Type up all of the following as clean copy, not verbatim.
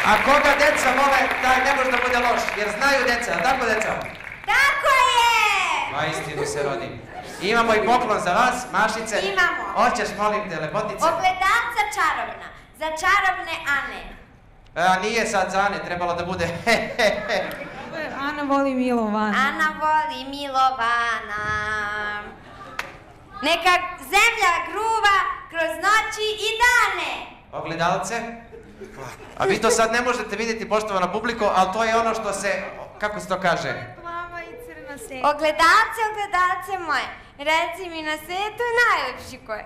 A koga deca vole, taj ne može da bude loš, jer znaju deca, tako deca? Tako je! Pa istinu se rodi. Imamo i poklon za vas, Mašice. Imamo. Hoćeš, molim te, lepotice? Ogledalca čarobna, za čarobne Ane. A nije sad za Ane, trebalo da bude Ana voli Milovana. Ana voli Milovana. Neka zemlja gruva kroz noći i dane. Ogledalce. A vi to sad ne možete vidjeti, poštovana publiko, ali to je ono što se, kako se to kaže? Plava i crna seka. Ogledalce moje, reci mi na svetu najlepši ko je.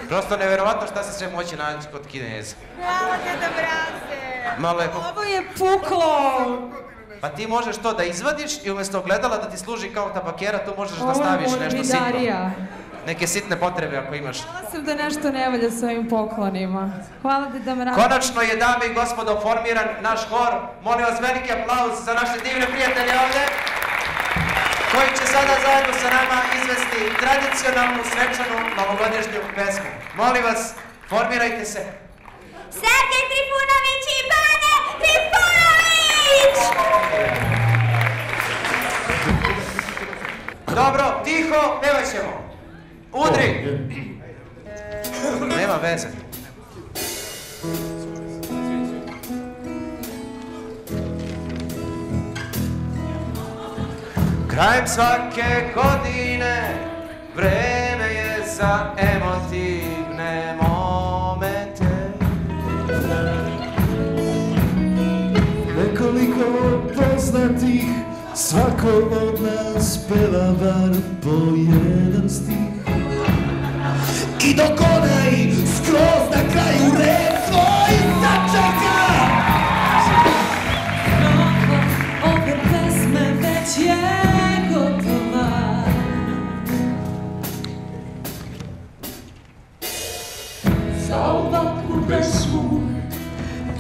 Prosto neverovatno šta se sve moći naći kod Kineza. Hvala Deda Mraze. Malo je... Ovo je puklo. Pa ti možeš to da izvadiš i umjesto ogledala da ti služi kao tabakera, tu možeš da staviš nešto sitno. Ovo je morbidarija. Neke sitne potrebe ako imaš. Znala sam da nešto ne valja s ovim poklonima. Hvala Deda Mraze. Konačno je, dame i gospodo, formiran naš hor. Molim vas veliki aplauz za naše divne prijatelje ovdje, koji će sada zajedno sa nama izvesti tradicionalnu svečanu novogodišnju pesmu. Molim vas, formirajte se. Sergej Trifunović i Bane Trifunović! Dobro, tiho, pevat ćemo. Udri! Nema veze. Krajem svake godine vreme je za emotivne momente. Nekoliko poznatih, svako od nas peva bar po jedan stih. I dok onaj skroz na kraju red svoj začeka, Ove pesme već je gotova. Za ovakvu pesmu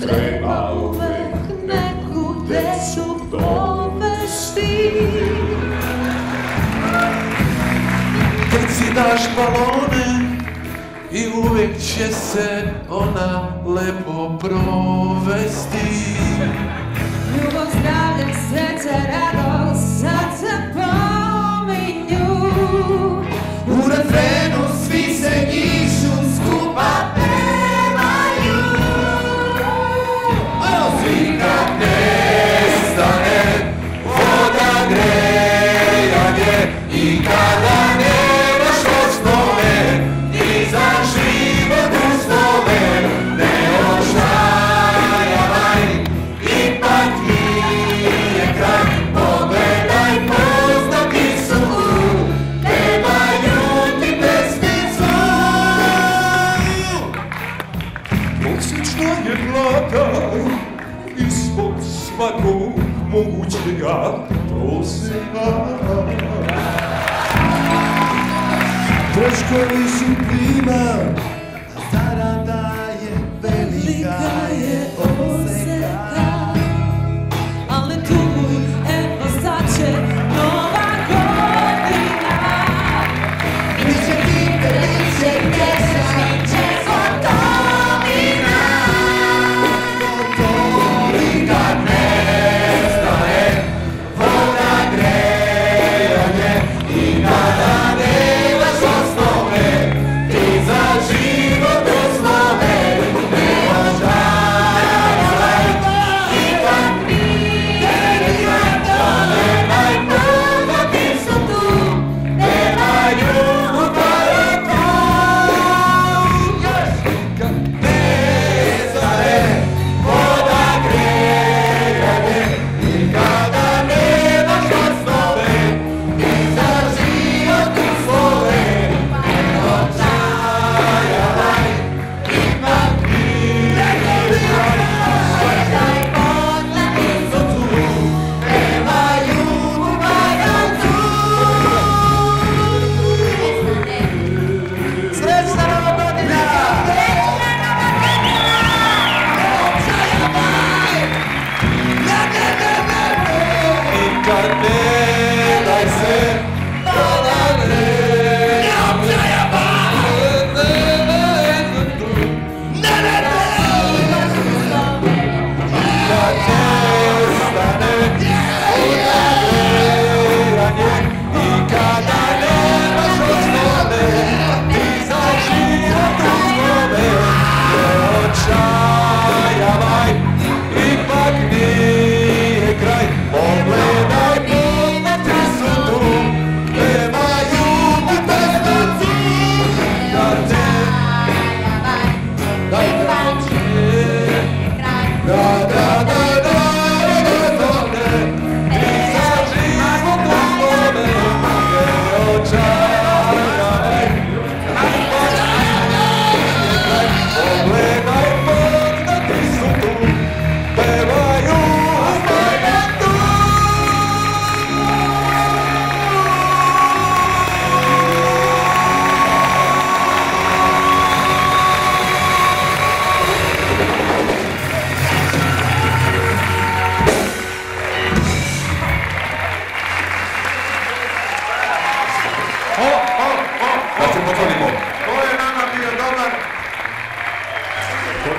treba uvek neku decu povesti. kad si daš balone i uvek će se ona lepo provesti. Ljubav, zdravlje, sreće, radost, sad se pominju. U refrenu svi se njišu, skupa pevaju. Svi kad nestane voda, grejanje i kada nemaš osnove, ni za život uslove, ne ošajavaj, ipak nije kraj. Pogledaj, poznati su tu, pevaju ti pesmicu. Prosječna je plata ispod svakog mogućega proseka. Troškovi su prima, a zarada je velika je oseka. Ali tuguj, evo sad će nova godina. Biće kite, biće keša, biće gotovina. I kad nestaje voda, grejanje i kada nemaš osnove, ti za život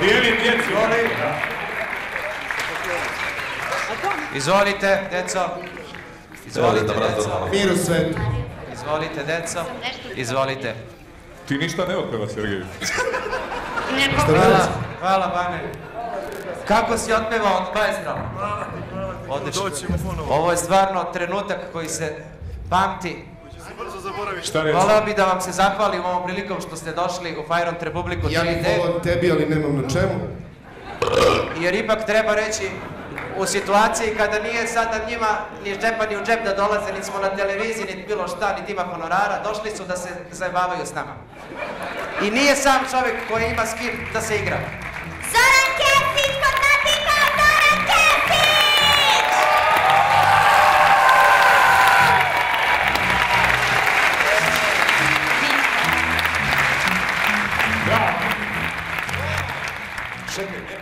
Dijeli djeci. Izvolite, deco. Izvolite, deco. Mir u svetu. Izvolite, deco. Izvolite. Ti ništa ne otpeva, Sergej. Hvala, Bane. Kako si otpevao od maestra? Odlično. Ovo je stvarno trenutak koji se pamti. Šta reći? Voleo bi da vam se zahvalim ovom prilikom što ste došli u Fajront Republiku 3D. Ja bih volao tebi, ali nemam na čemu. Jer ipak treba reći, u situaciji kada nije sada njima ni iz džepa ni u džep da dolaze, niti smo na televiziji, niti bilo šta, niti ima honorara, došli su da se zajebavaju s nama. I nije sam čovjek koji ima s kim da se igra. Zoran Kesić, poznati kao Zoran Kesić! Čekaj,